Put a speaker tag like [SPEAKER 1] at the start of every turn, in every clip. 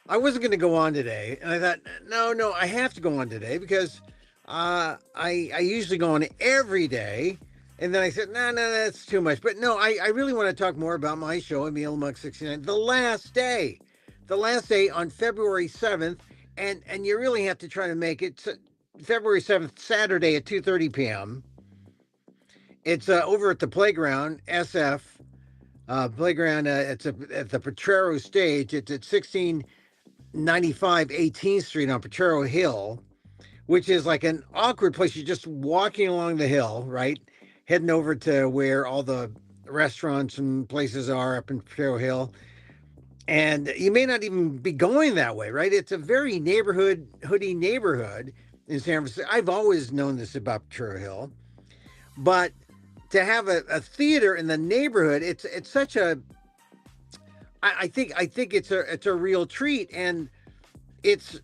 [SPEAKER 1] I wasn't going to go on today, and I thought, no, I have to go on today because I usually go on every day, and then I said, no, that's too much. But no, I really want to talk more about my show, Emil Amok 69, the last day on February 7th, and you really have to try to make it February 7th, Saturday at 2:30 p.m. It's over at the Playground SF Playground. It's at the Potrero stage. It's at 1695 18th Street on Potrero Hill, which is like an awkward place. You're just walking along the hill, right? Heading over to where all the restaurants and places are up in Potrero Hill. And you may not even be going that way, right? It's a very hoodie neighborhood in San Francisco. I've always known this about Potrero Hill, but to have a theater in the neighborhood, it's such a I think it's a real treat, and it's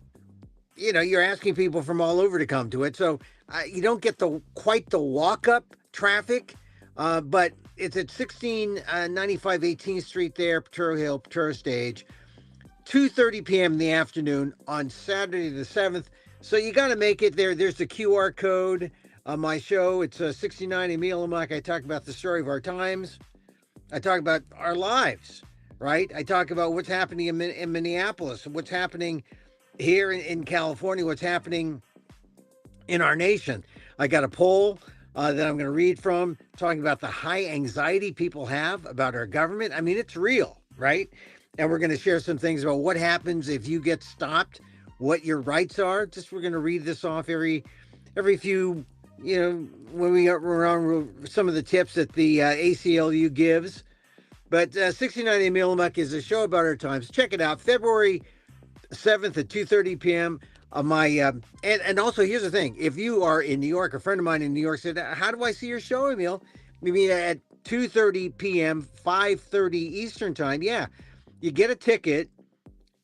[SPEAKER 1] you're asking people from all over to come to it, so you don't get the quite the walk up traffic, but it's at 1695 18th Street there, Potrero Hill, Potrero Stage, 2:30 p.m. in the afternoon on Saturday the 7th. So you got to make it there. There's the QR code on my show. It's 69 Emil Amok. I talk about the story of our times. I talk about our lives, right? I talk about what's happening in Minneapolis, what's happening here in California, what's happening in our nation. I got a poll that I'm going to read from talking about the high anxiety people have about our government. I mean, it's real, right? And we're going to share some things about what happens if you get stopped, what your rights are. We're going to read this off every few, when we're on some of the tips that the ACLU gives. But 69 Emil Amok is a show about our times. Check it out, February 7th at 2:30 p.m. And also, here's the thing: if you are in New York, a friend of mine in New York said, "How do I see your show, Emil?" We mean at 2:30 p.m., 5:30 Eastern time. Yeah, you get a ticket,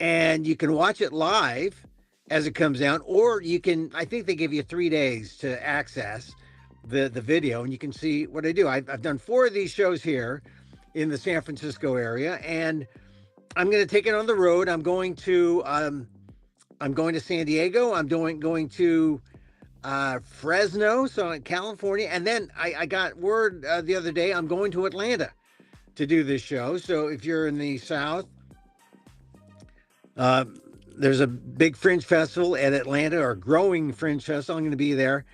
[SPEAKER 1] and you can watch it live as it comes out, or you can. I think they give you 3 days to access the video, and you can see what I do. I've done 4 of these shows here in the San Francisco area, and I'm going to take it on the road. I'm going to San Diego. I'm going to Fresno, so in California, and then I got word the other day I'm going to Atlanta to do this show. So if you're in the South, there's a big fringe festival at Atlanta, or growing fringe festival. I'm going to be there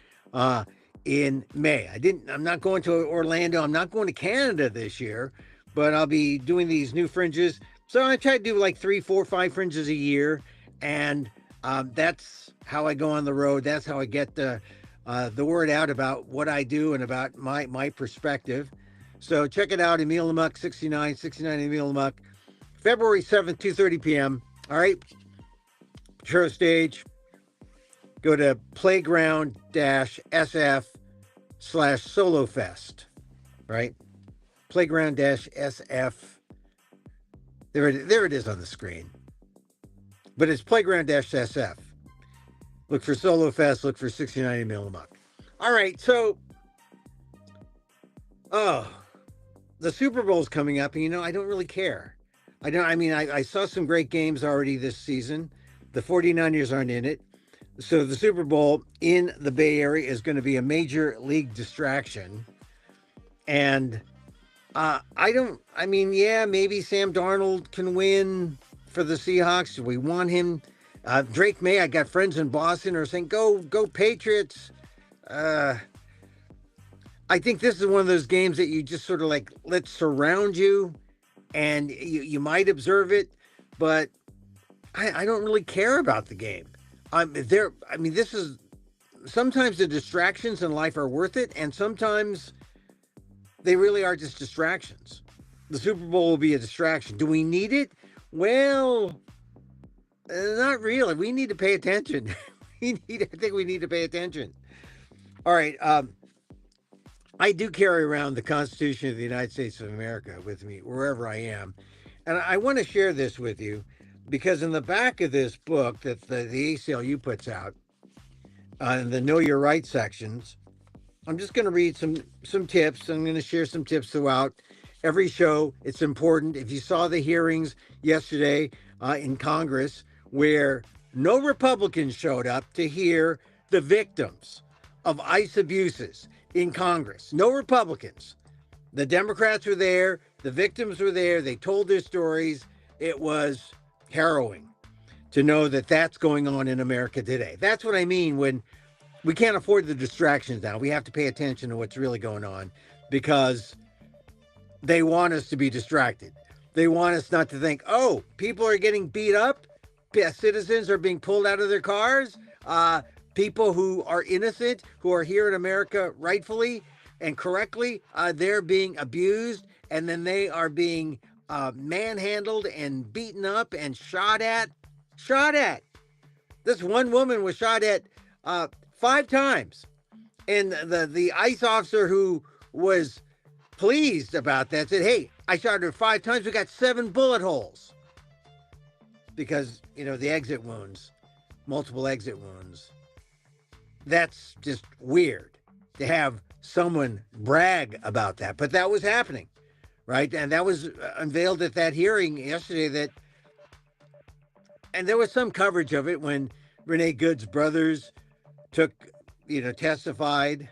[SPEAKER 1] in May. I'm not going to Orlando. I'm not going to Canada this year, but I'll be doing these new fringes. So I try to do like 3, 4, 5 fringes a year, and that's how I go on the road. That's how I get the word out about what I do and about my perspective. So check it out, Emil Amok 69 Emil Amok, February 7th, 2:30 p.m. All right, Potrero Stage. Go to playground-sf/solofest, right? Playground-sf. There it is on the screen. But it's Playground-SF. Look for Solo Fest. Look for 69 Emil Amok. All right, so, the Super Bowl's coming up, and I don't really care. I saw some great games already this season. The 49ers aren't in it. So the Super Bowl in the Bay Area is going to be a major league distraction. And maybe Sam Darnold can win for the Seahawks. Do we want him? Drake May, I got friends in Boston are saying, go Patriots. I think this is one of those games that you just sort of like, let's surround you, and you might observe it, but I don't really care about the game. This is, sometimes the distractions in life are worth it, and sometimes they really are just distractions. The Super Bowl will be a distraction. Do we need it? Well, not really. We need to pay attention. I think we need to pay attention. All right. I do carry around the Constitution of the United States of America with me wherever I am. And I want to share this with you because in the back of this book that the ACLU puts out, in the Know Your Rights sections, I'm just going to read some tips. I'm going to share some tips throughout every show. It's important. If you saw the hearings yesterday in Congress where no Republicans showed up to hear the victims of ICE abuses in Congress. No Republicans. The Democrats were there, the victims were there, they told their stories. It was harrowing to know that that's going on in America today. That's what I mean when we can't afford the distractions now. We have to pay attention to what's really going on because they want us to be distracted. They want us not to think, oh, people are getting beat up, citizens are being pulled out of their cars, people who are innocent, who are here in America rightfully and correctly, they're being abused, and then they are being manhandled and beaten up and shot at. Shot at. This one woman was shot at 5 times, and the ICE officer who was pleased about that said, "Hey, I shot her 5 times. We got 7 bullet holes." Because, the exit wounds, multiple exit wounds. That's just weird to have someone brag about that. But that was happening, right? And that was unveiled at that hearing yesterday and there was some coverage of it when Renee Good's brothers testified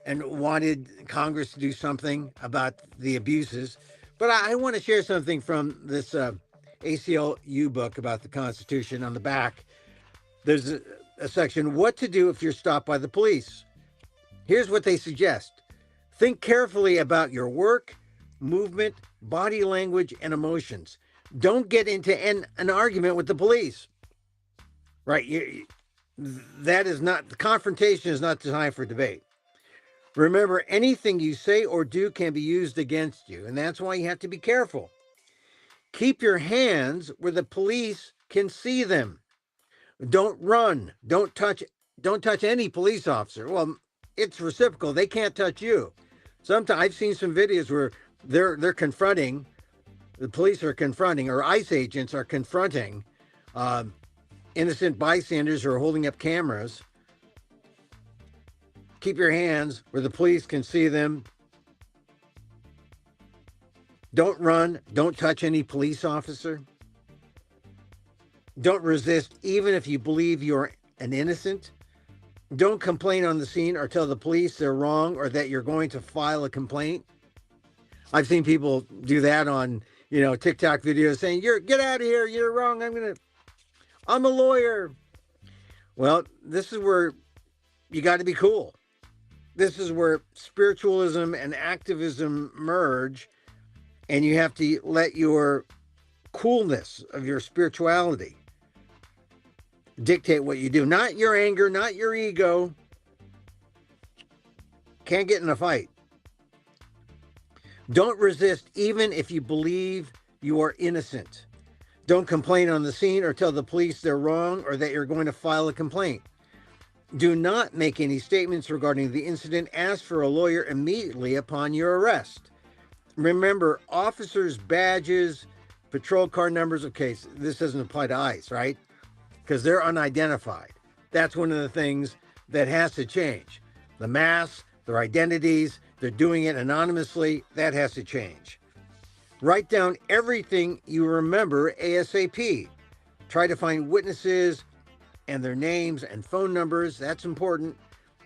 [SPEAKER 1] and wanted Congress to do something about the abuses. But I want to share something from this ACLU book about the Constitution. On the back, there's a section, What to Do If You're Stopped by the Police. Here's what they suggest. Think carefully about your work, movement, body language, and emotions. Don't get into an argument with the police. Right? The confrontation is not designed for debate. Remember, anything you say or do can be used against you, and that's why you have to be careful. Keep your hands where the police can see them. Don't run. Don't touch any police officer. Well, it's reciprocal. They can't touch you. Sometimes I've seen some videos where they're confronting, the police are confronting, or ICE agents are confronting innocent bystanders who are holding up cameras. Keep your hands where the police can see them. Don't run. Don't touch any police officer. Don't resist, even if you believe you're an innocent. Don't complain on the scene or tell the police they're wrong or that you're going to file a complaint. I've seen people do that on, TikTok videos saying, get out of here. You're wrong. I'm a lawyer. Well, this is where you got to be cool. This is where spiritualism and activism merge, and you have to let your coolness of your spirituality dictate what you do. Not your anger, not your ego. Can't get in a fight. Don't resist, even if you believe you are innocent. Don't complain on the scene or tell the police they're wrong or that you're going to file a complaint. Do not make any statements regarding the incident. Ask for a lawyer immediately upon your arrest. Remember, officers' badges, patrol car numbers. Okay, so this doesn't apply to ICE, right? Because they're unidentified. That's one of the things that has to change. The masks, their identities, they're doing it anonymously. That has to change. Write down everything you remember ASAP. Try to find witnesses and their names and phone numbers. That's important.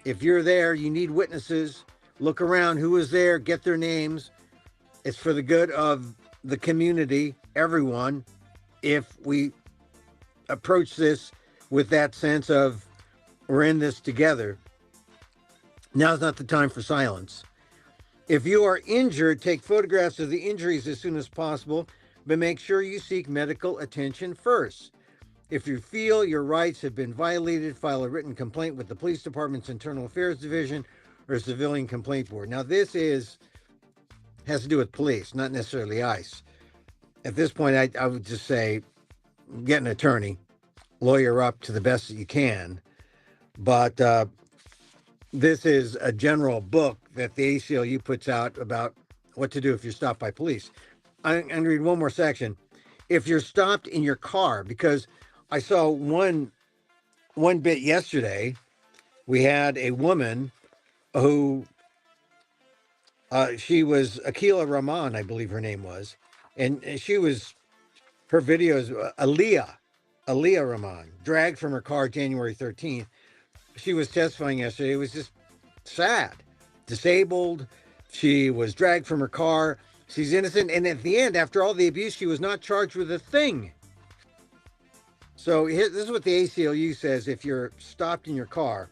[SPEAKER 1] If you're there, you need witnesses. Look around who was there, get their names. It's for the good of the community, everyone, if we approach this with that sense of we're in this together. Now's not the time for silence. If you are injured, take photographs of the injuries as soon as possible, but make sure you seek medical attention first. If you feel your rights have been violated, file a written complaint with the police department's Internal Affairs Division or Civilian Complaint Board. Now, this has to do with police, not necessarily ICE. At this point, I would just say, get an attorney, lawyer up to the best that you can. But this is a general book that the ACLU puts out about what to do if you're stopped by police. I'm going to read one more section. If you're stopped in your car, because I saw one bit yesterday, we had a woman who, she was Akila Rahman, I believe her name was, and her videos, Aaliyah, Aliyah Rahman, dragged from her car January 13th. She was testifying yesterday. It was just sad. Disabled. She was dragged from her car. She's innocent. And at the end, after all the abuse, she was not charged with a thing. So this is what the ACLU says if you're stopped in your car.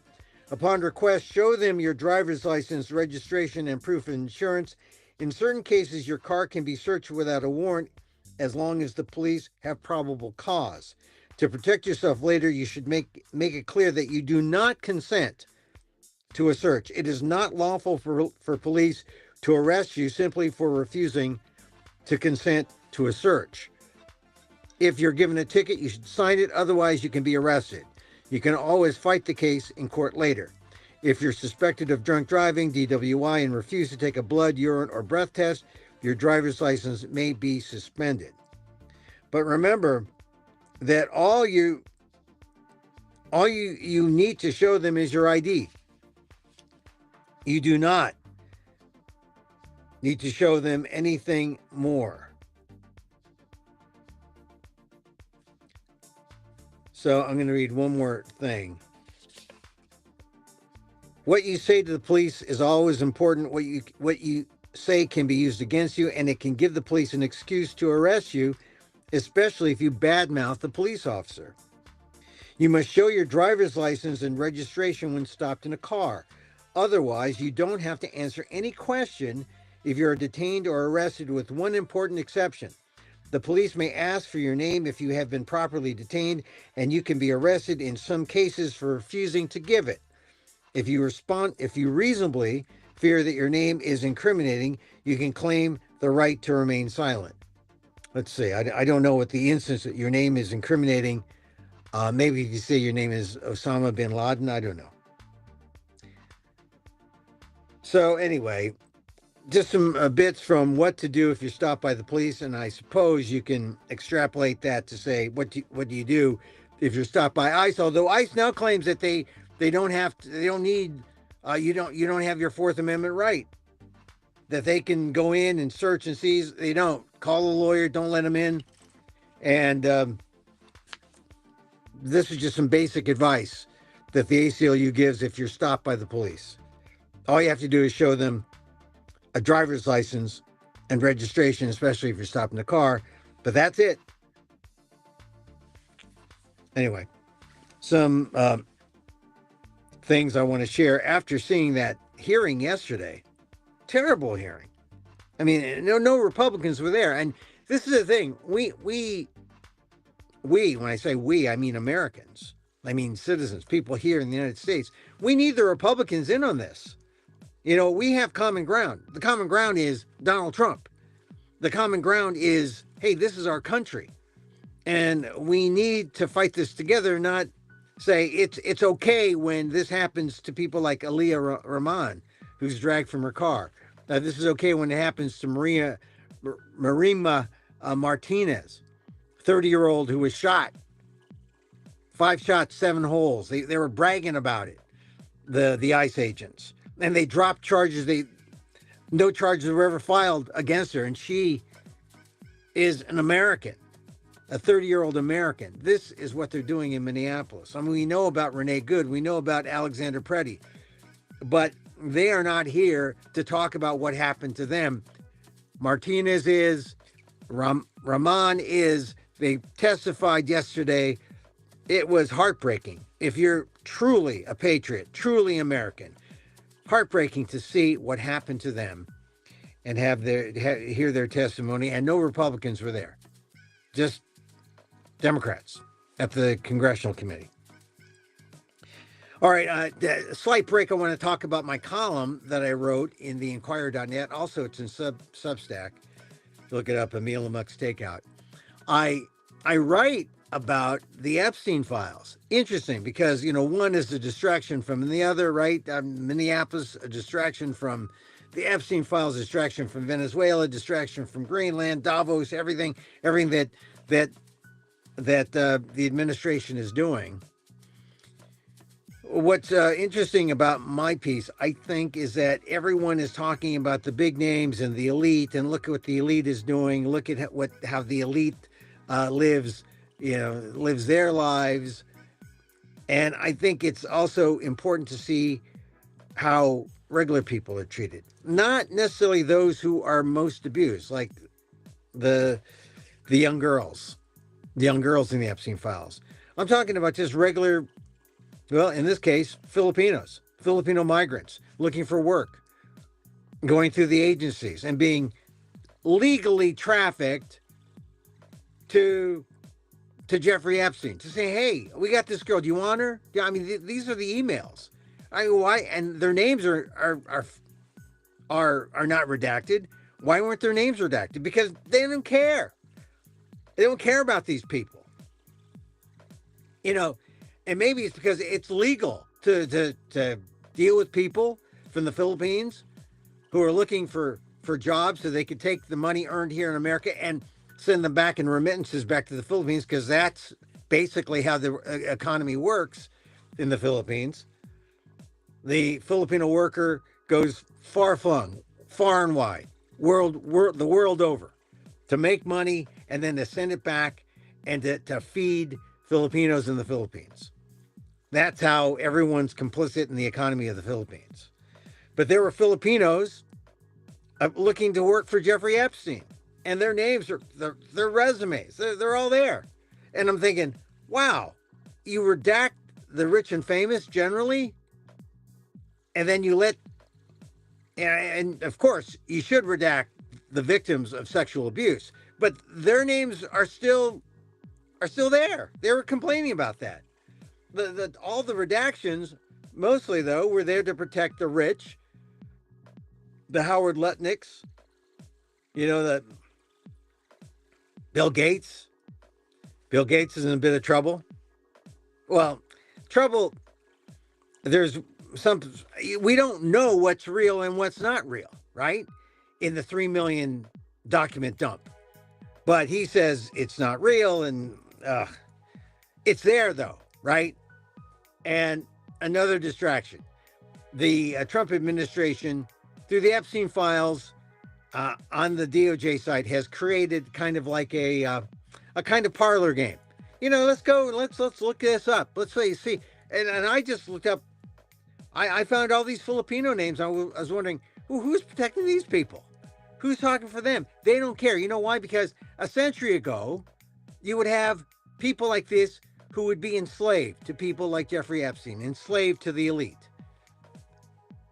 [SPEAKER 1] Upon request, show them your driver's license, registration, and proof of insurance. In certain cases, your car can be searched without a warrant as long as the police have probable cause. To protect yourself later, you should make it clear that you do not consent to a search. It is not lawful for police to arrest you simply for refusing to consent to a search. If you're given a ticket, you should sign it. Otherwise, you can be arrested. You can always fight the case in court later. If you're suspected of drunk driving, DWI, and refuse to take a blood, urine, or breath test, your driver's license may be suspended. But remember that all you need to show them is your ID. You do not need to show them anything more. So I'm going to read one more thing. What you say to the police is always important. What you say can be used against you, and it can give the police an excuse to arrest you, especially if you badmouth the police officer. You must show your driver's license and registration when stopped in a car. Otherwise, you don't have to answer any question if you're detained or arrested, with one important exception. The police may ask for your name if you have been properly detained, and you can be arrested in some cases for refusing to give it. If you reasonably fear that your name is incriminating, you can claim the right to remain silent. Let's see. I don't know what the instance that your name is incriminating. Maybe if you say your name is Osama bin Laden, I don't know. So anyway, just some bits from what to do if you're stopped by the police, and I suppose you can extrapolate that to say what do you do if you're stopped by ICE? Although ICE now claims that you don't have your Fourth Amendment right, that they can go in and search and seize. They don't. Call a lawyer, don't let them in. And this is just some basic advice that the ACLU gives if you're stopped by the police. All you have to do is show them a driver's license and registration, especially if you're stopped in a car. But that's it. Anyway, some things I want to share after seeing that hearing yesterday. Terrible hearing. I mean, no Republicans were there. And this is the thing. We, when I say we, I mean Americans. I mean citizens, people here in the United States. We need the Republicans in on this. You know, we have common ground. The common ground is Donald Trump. The common ground is, hey, this is our country. And we need to fight this together, not say it's okay when this happens to people like Aliyah Rahman, who's dragged from her car. This is okay when it happens to Marima Martinez, 30-year-old who was shot. 5 shots, 7 holes. They were bragging about it, the ICE agents. And they dropped charges. No charges were ever filed against her. And she is an American, a 30-year-old American. This is what they're doing in Minneapolis. I mean, we know about Renee Good. We know about Alexander Preddy. But they are not here to talk about what happened to them. Martinez is, Rahman is. They testified yesterday. It was heartbreaking. If you're truly a patriot, truly American, heartbreaking to see what happened to them and hear their testimony. And no Republicans were there, just Democrats at the Congressional Committee. All right, a slight break. I want to talk about my column that I wrote in the Inquirer.net. Also, it's in Substack. Look it up, Emil Amok's Takeout. I write about the Epstein files. Interesting, because, you know, one is a distraction from the other, right? Minneapolis, a distraction from the Epstein files, distraction from Venezuela, distraction from Greenland, Davos, everything that the administration is doing. What's interesting about my piece, I think, is that everyone is talking about the big names and the elite, and look at what the elite is doing. Look at how the elite lives lives their lives. And I think it's also important to see how regular people are treated, not necessarily those who are most abused, like the the young girls, the young girls in the Epstein files. I'm talking about just regular, well, in this case, Filipinos, Filipino migrants looking for work, going through the agencies and being legally trafficked to Jeffrey Epstein to say, "Hey, we got this girl. Do you want her?" Yeah, I mean, these are the emails. I why and their names are not redacted. Why weren't their names redacted? Because they don't care. They don't care about these people. You know, and maybe it's because it's legal to deal with people from the Philippines who are looking for jobs so they could take the money earned here in America and send them back in remittances back to the Philippines, because that's basically how the economy works in the Philippines. The Filipino worker goes far flung, far and wide, the world over, to make money and then to send it back and to feed Filipinos in the Philippines. That's how everyone's complicit in the economy of the Philippines. But there were Filipinos looking to work for Jeffrey Epstein, and their names are their resumes. They're all there, and I'm thinking, wow, you redact the rich and famous generally, and then you let, and of course you should redact the victims of sexual abuse, but their names are still there. They were complaining about that. All the redactions, mostly though, were there to protect the rich, the Howard Lutnicks, the Bill Gates. Bill Gates is in a bit of trouble. Well, trouble, there's we don't know what's real and what's not real, right? In the 3 million document dump. But he says it's not real, and it's there though, right? And another distraction. The Trump administration, through the Epstein files on the DOJ site, has created kind of like a kind of parlor game. Let's go. Let's look this up. Let's see. And I just looked up. I found all these Filipino names. I was wondering who's protecting these people. Who's talking for them? They don't care. You know why? Because a century ago, you would have people like this who would be enslaved to people like Jeffrey Epstein, enslaved to the elite.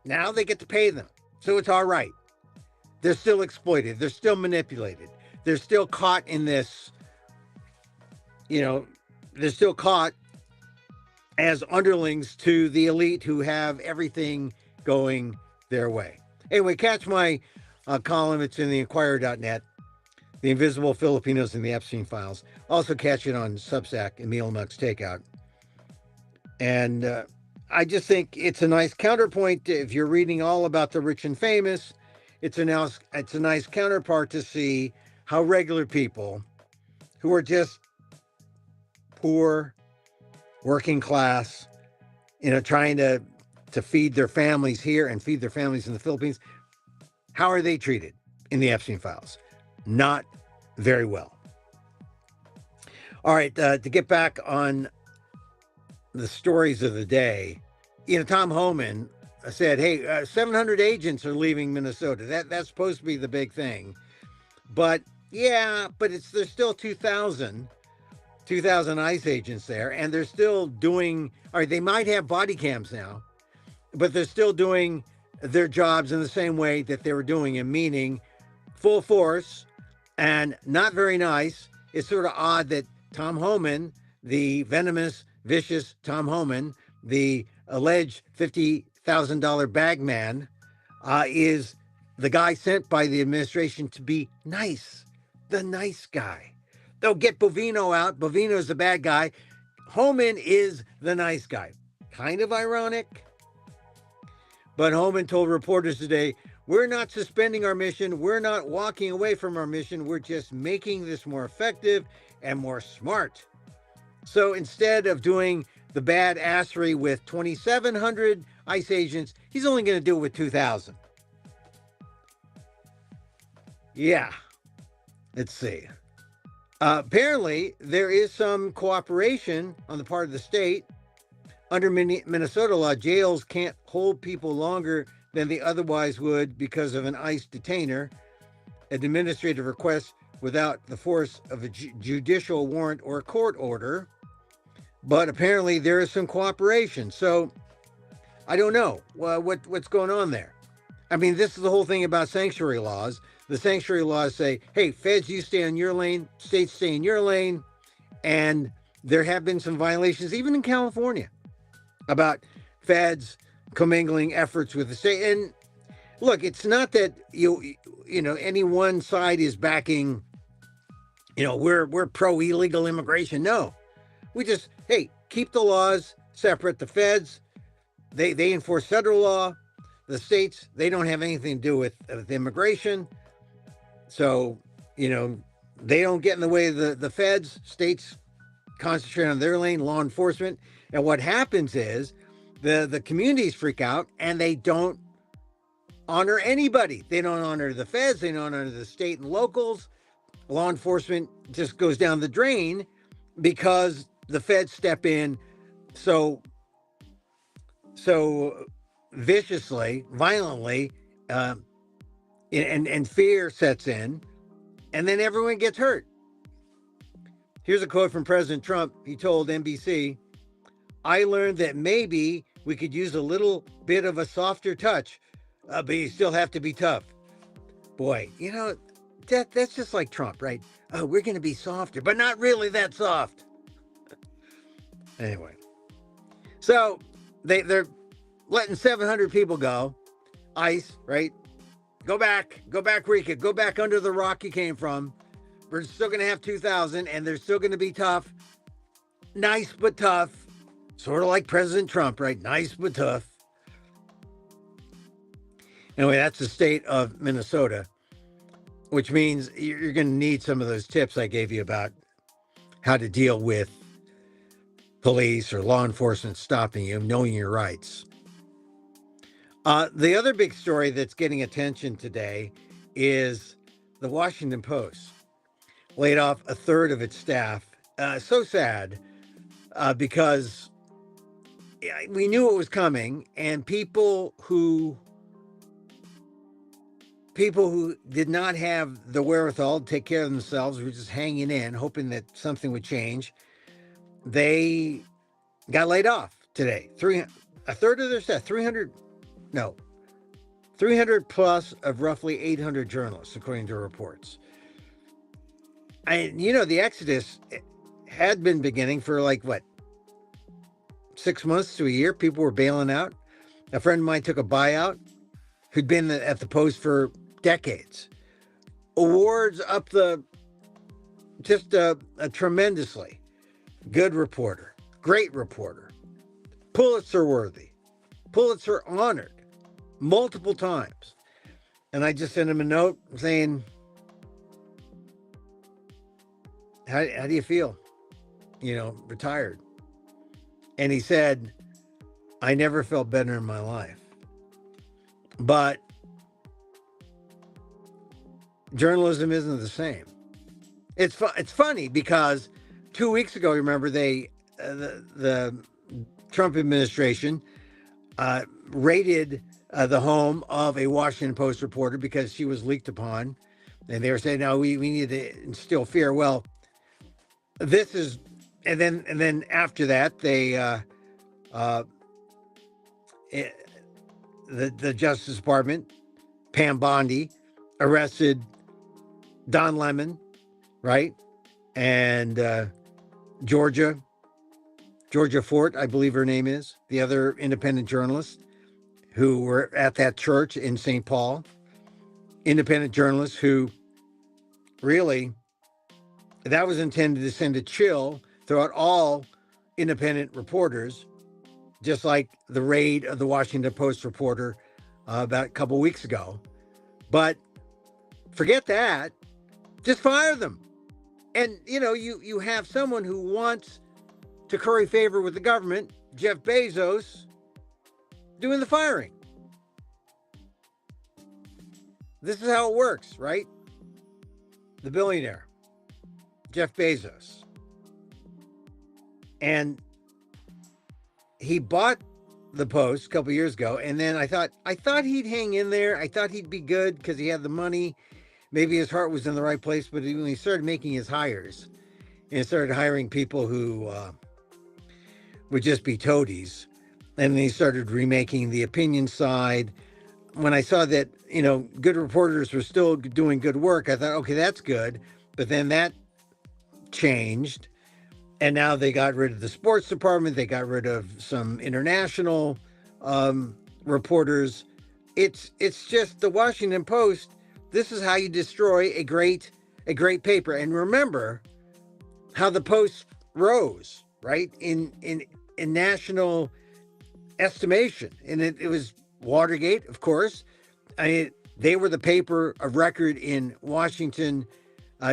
[SPEAKER 1] Now they get to pay them. So it's all right. They're still exploited. They're still manipulated. They're still caught in this, they're still caught as underlings to the elite who have everything going their way. Anyway, catch my column. It's in the Inquirer.net, The Invisible Filipinos in the Epstein Files. Also catch it on Substack, Emil Amok's Takeout. And I just think it's a nice counterpoint. If you're reading all about the rich and famous, it's a nice counterpart to see how regular people who are just poor, working class, trying to feed their families here and feed their families in the Philippines, how are they treated in the Epstein files? Not very well. All right, to get back on the stories of the day, Tom Homan said, hey, 700 agents are leaving Minnesota. That's supposed to be the big thing. But there's still 2,000 ICE agents there, and they're still doing, or they might have body cams now, but they're still doing their jobs in the same way that they were doing it, meaning full force and not very nice. It's sort of odd that Tom Homan, the venomous, vicious Tom Homan, the alleged $50,000 bag man, is the guy sent by the administration to be nice, the nice guy. They'll get Bovino out. Bovino's the bad guy. Homan is the nice guy. Kind of ironic. But Homan told reporters today, we're not suspending our mission. We're not walking away from our mission. We're just making this more effective and more smart. So instead of doing the bad assery with 2,700 ICE agents, he's only going to do it with 2,000. Yeah. Let's see. Apparently, there is some cooperation on the part of the state. Under Minnesota law, jails can't hold people longer than they otherwise would because of an ICE detainer, an administrative request without the force of a judicial warrant or a court order. But apparently, there is some cooperation. So I don't know what's going on there. I mean, this is the whole thing about sanctuary laws. The sanctuary laws say, hey, feds, you stay in your lane, states stay in your lane. And there have been some violations, even in California, about feds commingling efforts with the state. And look, it's not that any one side is backing, we're pro illegal immigration. No, we just, hey, keep the laws separate. The feds, they enforce federal law. The states, they don't have anything to do with immigration. So, they don't get in the way of the feds. States concentrate on their lane, law enforcement. And what happens is the communities freak out and they don't honor anybody. They don't honor the feds. They don't honor the state and locals. Law enforcement just goes down the drain because the feds step in so viciously, violently, and fear sets in, and then everyone gets hurt. Here's a quote from President Trump. He told NBC, "I learned that maybe we could use a little bit of a softer touch, but you still have to be tough." Boy, that's just like Trump, right? Oh, we're going to be softer, but not really that soft. Anyway, so they're letting 700 people go. ICE, right? Go back Rika, go back under the rock you came from. We're still going to have 2,000 and they're still going to be tough. Nice but tough. Sort of like President Trump, right? Nice but tough. Anyway, that's the state of Minnesota, which means you're going to need some of those tips I gave you about how to deal with police or law enforcement stopping you, knowing your rights. The other big story that's getting attention today is the Washington Post laid off a third of its staff. So sad because we knew it was coming, and people who did not have the wherewithal to take care of themselves were just hanging in, hoping that something would change. They got laid off today. A third of their staff, 300 plus of roughly 800 journalists, according to reports. The exodus had been beginning for 6 months to a year. People were bailing out. A friend of mine took a buyout who'd been at the Post for decades. Awards up just a tremendously good reporter, great reporter, Pulitzer worthy, Pulitzer honored multiple times. And I just sent him a note saying, how do you feel? Retired. And he said, I never felt better in my life. But journalism isn't the same. It's funny because 2 weeks ago, remember, the Trump administration raided the home of a Washington Post reporter because she was leaked upon. And they were saying, no, we need to instill fear. Well, this is, and then after that, they, the Justice Department, Pam Bondi, arrested Don Lemon, right? And Georgia Fort, I believe her name is, the other independent journalist who were at that church in St. Paul. Independent journalists who really, that was intended to send a chill throughout all independent reporters, just like the raid of the Washington Post reporter about a couple weeks ago. But forget that. Just fire them. And, you have someone who wants to curry favor with the government, Jeff Bezos, doing the firing. This is how it works, right? The billionaire. Jeff Bezos. And he bought the Post a couple years ago, and then I thought he'd hang in there. I thought he'd be good because he had the money. Maybe his heart was in the right place, but when he started making his hires and started hiring people who would just be toadies, and then he started remaking the opinion side. When I saw that, good reporters were still doing good work, I thought, okay, that's good. But then that changed. And now they got rid of the sports department. They got rid of some international reporters. It's just the Washington Post. This is how you destroy a great paper. And remember how the Post rose, right, in national estimation. And it was Watergate, of course. They were the paper of record in Washington,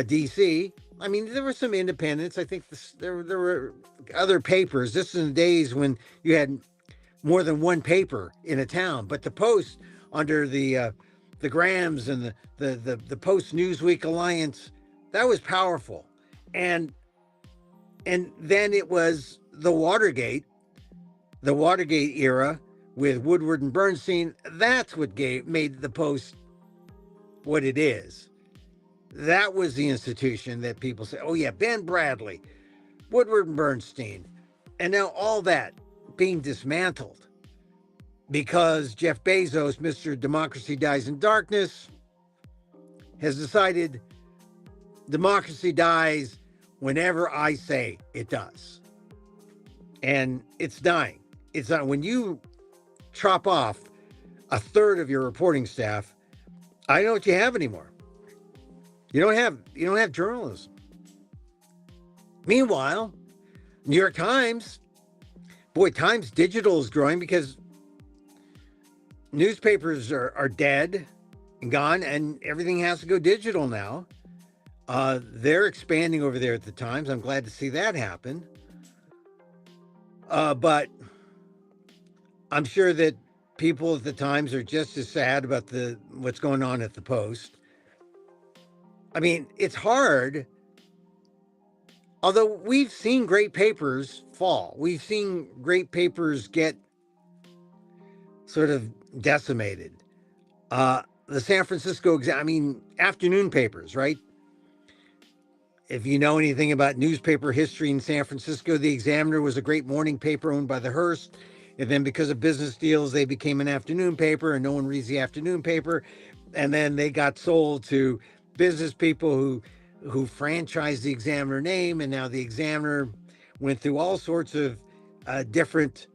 [SPEAKER 1] D.C. I mean, there were some independents. I think there were other papers. This is in the days when you had more than one paper in a town. But the Post, under the Grahams and the Post Newsweek Alliance, that was powerful. And then it was the Watergate era with Woodward and Bernstein. That's what made the Post what it is. That was the institution that people say, oh yeah, Ben Bradley, Woodward and Bernstein. And now all that being dismantled because Jeff Bezos, Mr. Democracy Dies in Darkness, has decided democracy dies whenever I say it does. And it's dying. It's not when you chop off a third of your reporting staff, I don't know what you have anymore. You don't have journalism. Meanwhile, New York Times, Times Digital is growing because newspapers are dead and gone, and everything has to go digital now. They're expanding over there at the Times. I'm glad to see that happen. But I'm sure that people at the Times are just as sad about what's going on at the Post. I mean, it's hard. Although we've seen great papers fall, we've seen great papers get sort of decimated. The San Francisco, afternoon papers, right? If you know anything about newspaper history in San Francisco, the Examiner was a great morning paper owned by the Hearst. And then because of business deals, they became an afternoon paper, and no one reads the afternoon paper. And then they got sold to business people who franchised the Examiner name, and now the Examiner went through all sorts of different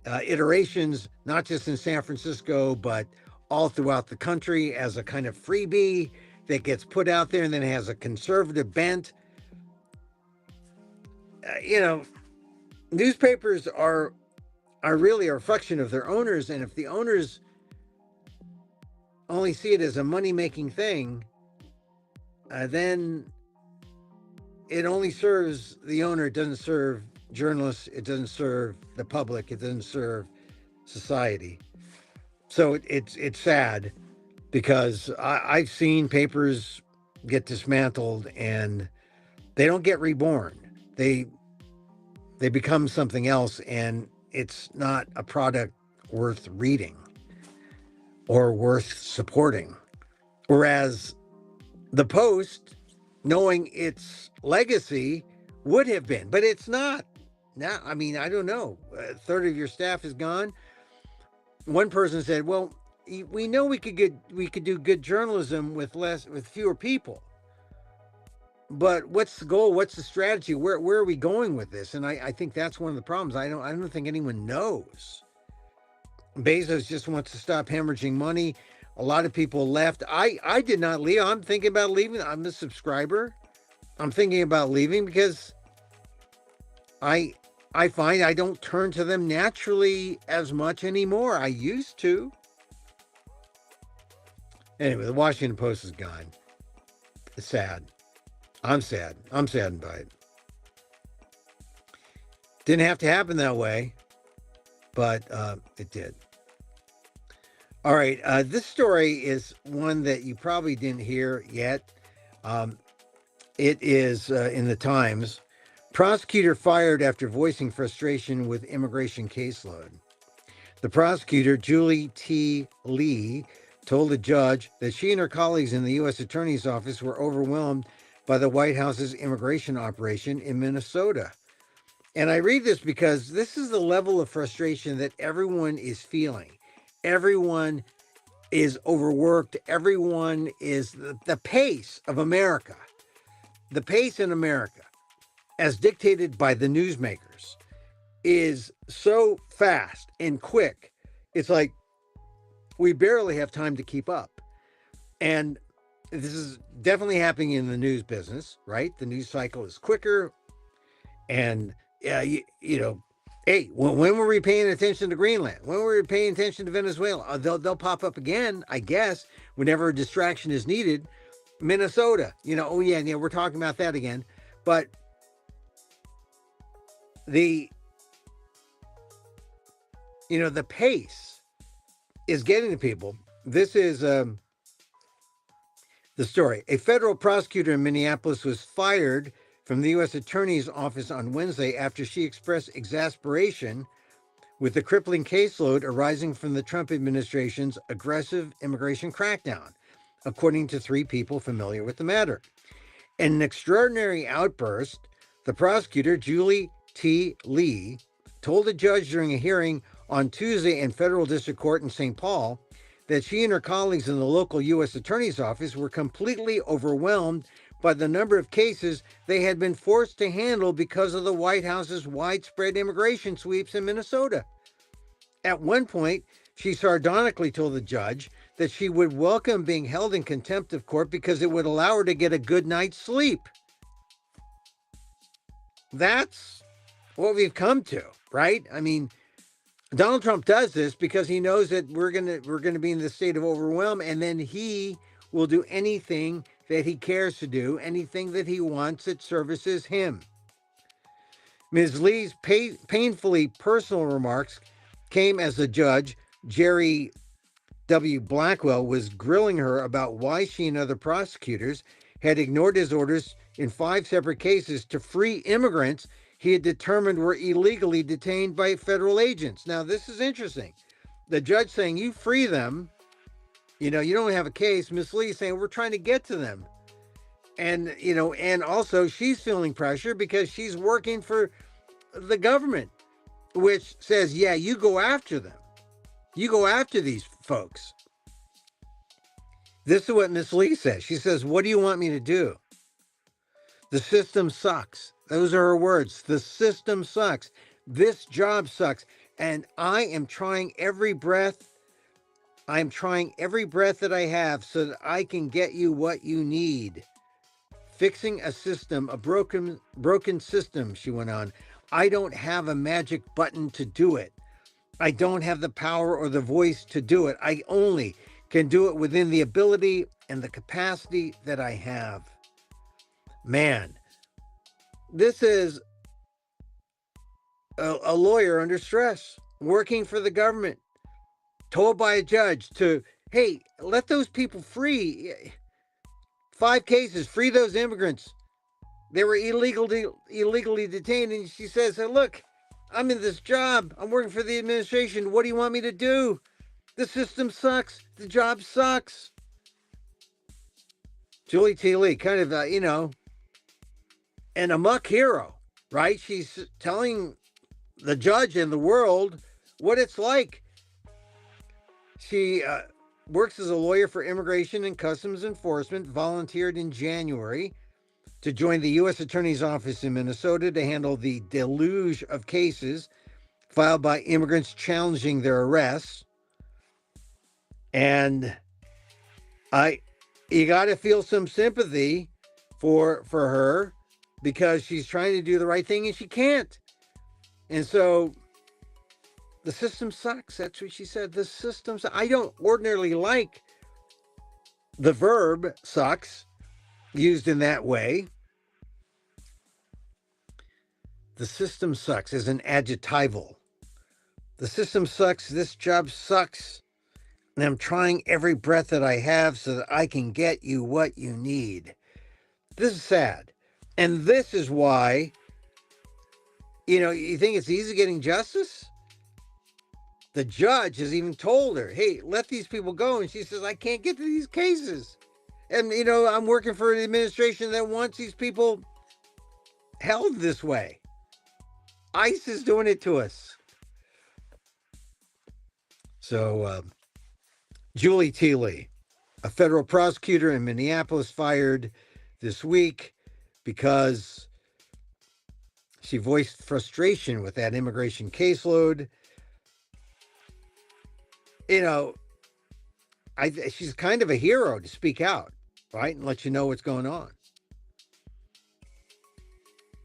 [SPEAKER 1] iterations, not just in San Francisco, but all throughout the country as a kind of freebie that gets put out there, and then has a conservative bent. Newspapers are really a reflection of their owners, and if the owners only see it as a money-making thing, then it only serves the owner. It doesn't serve journalists. It doesn't serve the public. It doesn't serve society. So it's sad because I've seen papers get dismantled and they don't get reborn. They become something else, and it's not a product worth reading or worth supporting. Whereas the Post, knowing its legacy, would have been, but it's not. Now, I don't know. A third of your staff is gone. One person said, "Well, we know we could do good journalism with fewer people. But what's the goal? What's the strategy? Where are we going with this?" And I think that's one of the problems. I don't think anyone knows. Bezos just wants to stop hemorrhaging money. A lot of people left. I did not leave. I'm thinking about leaving. I'm a subscriber. I'm thinking about leaving because I find I don't turn to them naturally as much anymore. I used to. Anyway, the Washington Post is gone. It's sad. I'm sad. I'm saddened by it. Didn't have to happen that way, but it did. All right. This story is one that you probably didn't hear yet. It is in the Times. Prosecutor fired after voicing frustration with immigration caseload. The prosecutor, Julie T. Lee, told a judge that she and her colleagues in the U.S. Attorney's Office were overwhelmed by the White House's immigration operation in Minnesota. And I read this because this is the level of frustration that everyone is feeling. Everyone is overworked. Everyone is the pace of America. The pace in America, as dictated by the newsmakers, is so fast and quick. It's like we barely have time to keep up. And this is definitely happening in the news business, right? The news cycle is quicker. And, hey, when were we paying attention to Greenland? When were we paying attention to Venezuela? They'll pop up again, I guess, whenever a distraction is needed. Minnesota, we're talking about that again. But the pace is getting to people. This is the story. A federal prosecutor in Minneapolis was fired from the U.S. Attorney's Office on Wednesday after she expressed exasperation with the crippling caseload arising from the Trump administration's aggressive immigration crackdown, according to 3 people familiar with the matter. In an extraordinary outburst, the prosecutor, Julie T. Lee, told a judge during a hearing on Tuesday in federal district court in St. Paul that she and her colleagues in the local U.S. Attorney's Office were completely overwhelmed by the number of cases they had been forced to handle because of the White House's widespread immigration sweeps in Minnesota. At one point, she sardonically told the judge that she would welcome being held in contempt of court because it would allow her to get a good night's sleep. That's what we've come to, right? I mean, Donald Trump does this because he knows that we're gonna be in this state of overwhelm, and then he will do anything that he cares to do, anything that he wants that services him. Ms. Lee's painfully personal remarks came as the judge, Jerry W. Blackwell, was grilling her about why she and other prosecutors had ignored his orders in 5 separate cases to free immigrants he had determined were illegally detained by federal agents. Now, this is interesting. The judge saying, you free them, you don't have a case. Ms. Lee saying, we're trying to get to them. And, and also she's feeling pressure because she's working for the government, which says, yeah, you go after them. You go after these folks. This is what Ms. Lee says. She says, what do you want me to do? The system sucks. Those are her words. The system sucks. This job sucks. And I am trying every breath. I'm trying every breath that I have so that I can get you what you need. Fixing a system, a broken system, she went on. I don't have a magic button to do it. I don't have the power or the voice to do it. I only can do it within the ability and the capacity that I have. Man, this is a lawyer under stress, working for the government, told by a judge to, hey, let those people free. 5 cases, free those immigrants. They were illegally detained. And she says, hey, look, I'm in this job. I'm working for the administration. What do you want me to do? The system sucks. The job sucks. Julie T. Lee, kind of, an Amok hero, right? She's telling the judge and the world what it's like. She works as a lawyer for Immigration and Customs Enforcement, volunteered in January to join the U.S. Attorney's Office in Minnesota to handle the deluge of cases filed by immigrants challenging their arrests. And you got to feel some sympathy for her because she's trying to do the right thing and she can't. And so the system sucks. That's what she said. The system sucks. I don't ordinarily like the verb sucks used in that way. The system sucks is an adjectival. The system sucks. This job sucks. And I'm trying every breath that I have so that I can get you what you need. This is sad. And this is why, you think it's easy getting justice? The judge has even told her, hey, let these people go. And she says, I can't get to these cases. And, I'm working for an administration that wants these people held this way. ICE is doing it to us. So, Julie Teeley, a federal prosecutor in Minneapolis, fired this week because she voiced frustration with that immigration caseload. She's kind of a hero to speak out, right, and let you know what's going on.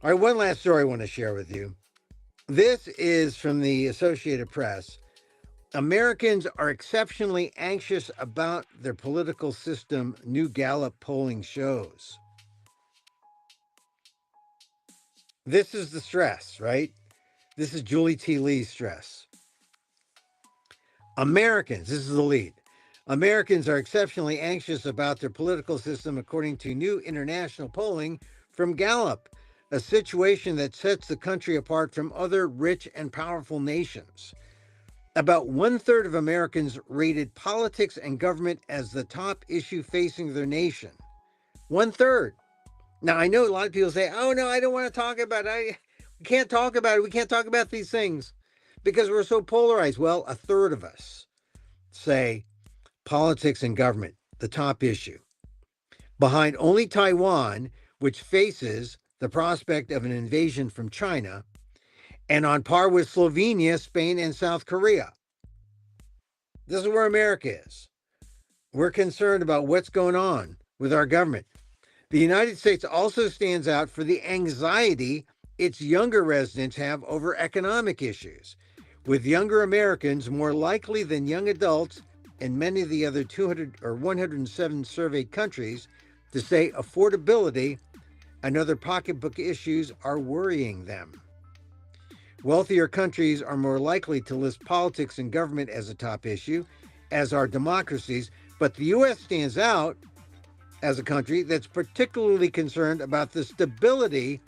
[SPEAKER 1] All right, one last story I want to share with you. This is from the Associated Press. Americans are exceptionally anxious about their political system, new Gallup polling shows. This is the stress, right? This is Julie T. Lee's stress. Americans, this is the lead. Americans are exceptionally anxious about their political system, according to new international polling from Gallup, a situation that sets the country apart from other rich and powerful nations. About 1/3 of Americans rated politics and government as the top issue facing their nation. 1/3. Now, I know a lot of people say, oh, no, I don't want to talk about it. We can't talk about it. We can't talk about these things because we're so polarized. Well, 1/3 of us say politics and government, the top issue. Behind only Taiwan, which faces the prospect of an invasion from China, and on par with Slovenia, Spain, and South Korea. This is where America is. We're concerned about what's going on with our government. The United States also stands out for the anxiety its younger residents have over economic issues, with younger Americans more likely than young adults in many of the other 200 or 107 surveyed countries to say affordability and other pocketbook issues are worrying them. Wealthier countries are more likely to list politics and government as a top issue, as are democracies, but the U.S. stands out as a country that's particularly concerned about the stability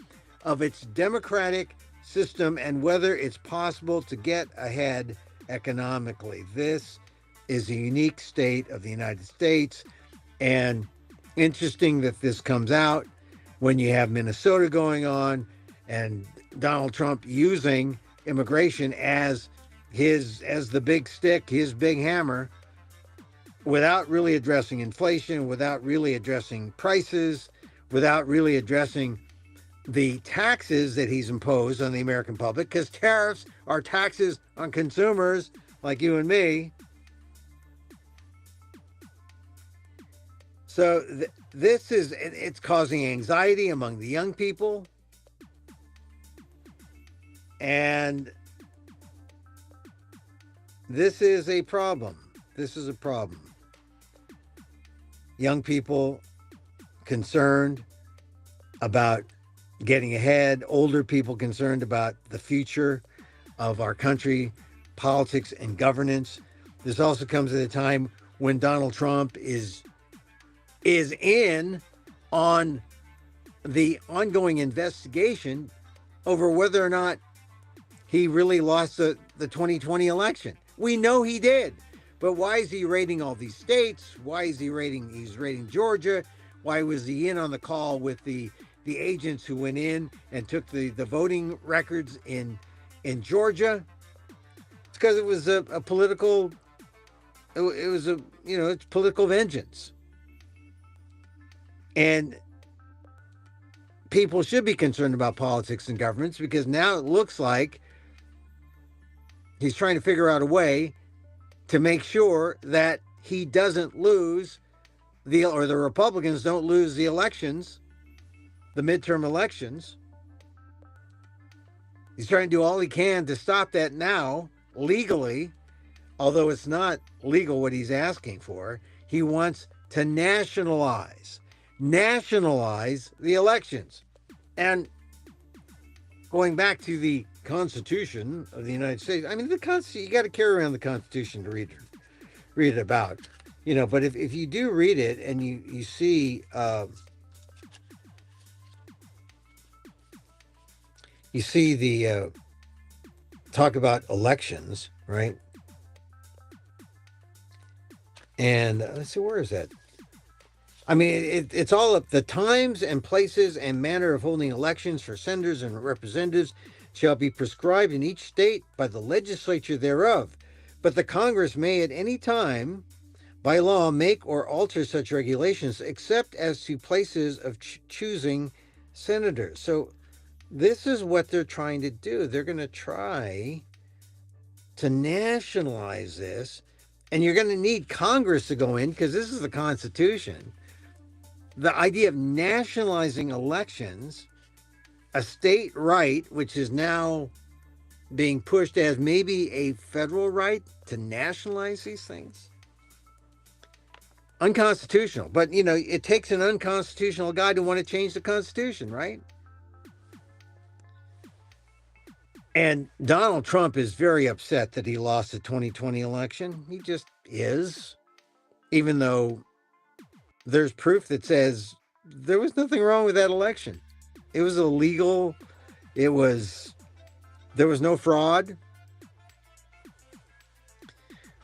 [SPEAKER 1] of its democratic system and whether it's possible to get ahead economically. This is a unique state of the United States, and interesting that this comes out when you have Minnesota going on and Donald Trump using immigration as the big stick, his big hammer, without really addressing inflation, without really addressing prices, without really addressing the taxes that he's imposed on the American public, because tariffs are taxes on consumers like you and me. So it's causing anxiety among the young people. And this is a problem. This is a problem. Young people concerned about getting ahead, older people concerned about the future of our country, politics and governance. This also comes at a time when Donald Trump is in on the ongoing investigation over whether or not he really lost the 2020 election. We know he did. But why is he raiding all these states? Why is he's raiding Georgia? Why was he in on the call with the agents who went in and took the voting records in Georgia? It's because it was a political, it's political vengeance. And people should be concerned about politics and governments, because now it looks like he's trying to figure out a way to make sure that he doesn't lose the Republicans don't lose the elections, the midterm elections. He's trying to do all he can to stop that now, legally, although it's not legal what he's asking for. He wants to nationalize the elections. And going back to the Constitution of the United States, I mean, the Constitution, you got to carry around the Constitution to read it about, but if you do read it and you see you see the talk about elections, right? And let's see, where is that? I mean, it's all up. The times and places and manner of holding elections for senators and representatives shall be prescribed in each state by the legislature thereof. But the Congress may at any time, by law, make or alter such regulations, except as to places of choosing senators. So this is what they're trying to do. They're going to try to nationalize this, and you're going to need Congress to go in because this is the Constitution. The idea of nationalizing elections, a state right, which is now being pushed as maybe a federal right to nationalize these things. Unconstitutional. But, you know, it takes an unconstitutional guy to want to change the Constitution, right? And Donald Trump is very upset that he lost the 2020 election. He just is, even though there's proof that says there was nothing wrong with that election. It was illegal. There was no fraud.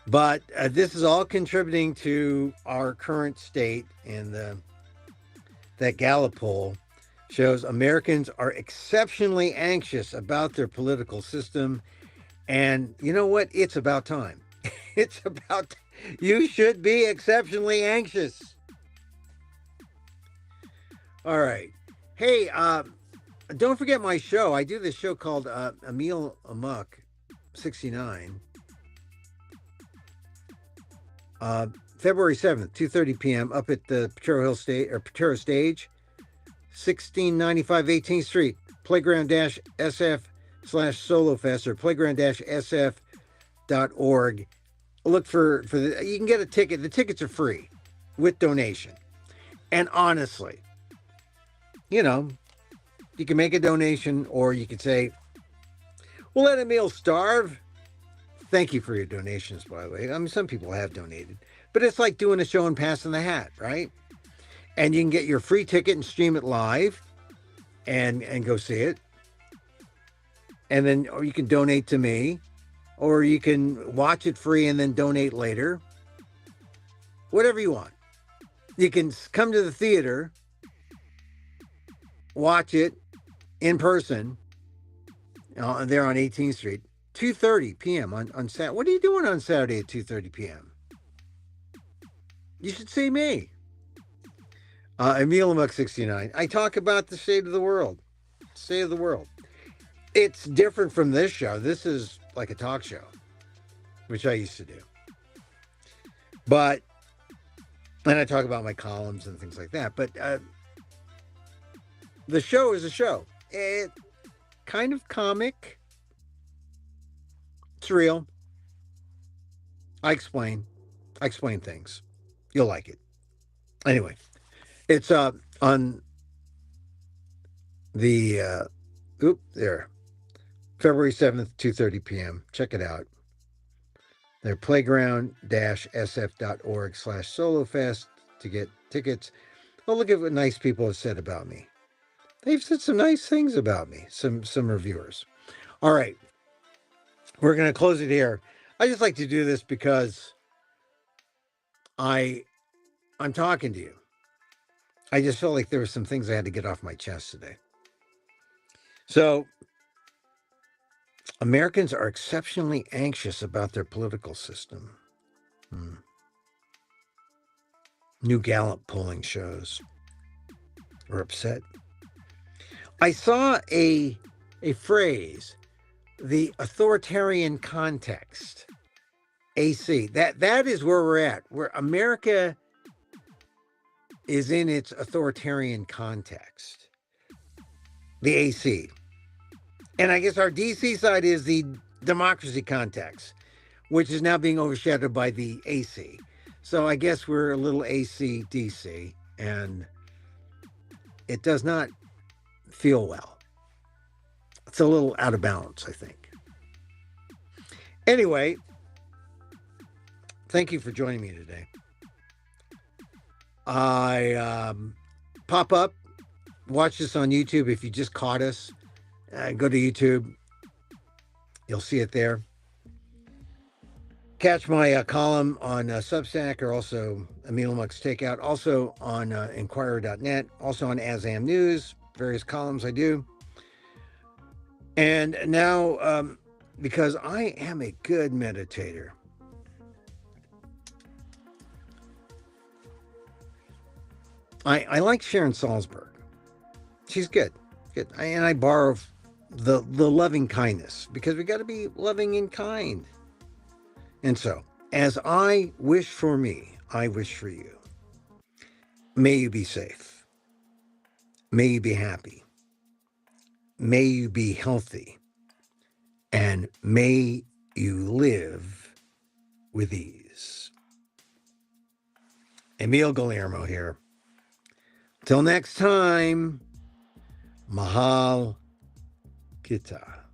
[SPEAKER 1] But this is all contributing to our current state, and that Gallup poll shows Americans are exceptionally anxious about their political system. And you know what? It's about time. You should be exceptionally anxious. All right. Hey, don't forget my show. I do this show called Emil Amok 69. February 7th, 2:30 p.m. up at the Potrero Stage, 1695 18th Street, playground-sf/solofest or playground-sf.org. Look for you can get a ticket. The tickets are free with donation. And honestly, you know, you can make a donation, or you could say, we'll let Emil starve. Thank you for your donations, by the way. I mean, some people have donated, but it's like doing a show and passing the hat, right? And you can get your free ticket and stream it live and go see it. And then, or you can donate to me, or you can watch it free and then donate later. Whatever you want. You can come to the theater, watch it in person there on 18th Street, 2:30 p.m. on Saturday. What are you doing on Saturday at 2:30 p.m.? You should see me. Emil Amok 69. I talk about the state of the world. State of the world. It's different from this show. This is like a talk show, which I used to do. But, and I talk about my columns and things like that. But the show is a show. It kind of comic. It's real. I explain things. You'll like it. Anyway, it's on the February 7th, 2:30 p.m. Check it out. They're playground-sf.org/solofest to get tickets. Oh, look at what nice people have said about me. They've said some nice things about me, some reviewers. All right. We're going to close it here. I just like to do this because I'm talking to you. I just felt like there were some things I had to get off my chest today. So, Americans are exceptionally anxious about their political system. New Gallup polling shows are upset. I saw a phrase, the authoritarian context, AC. That is where we're at. Where America is in its authoritarian context. The AC. And I guess our DC side is the democracy context, which is now being overshadowed by the AC. So I guess we're a little AC DC, and it does not feel well. It's a little out of balance, I think. Anyway, thank you for joining me today. I pop up, watch this on YouTube if you just caught us. Go to YouTube. You'll see it there. Catch my column on Substack, or also Emil Amok's Takeout, also on Inquirer.net, also on ASAM News, various columns I do. And now, because I am a good meditator, I like Sharon Salzberg. She's good. Good. And I borrow the loving kindness, because we got to be loving and kind. And so, as I wish for me, I wish for you. May you be safe. May you be happy. May you be healthy. And may you live with ease. Emil Guillermo here. Till next time, Mahal Gita.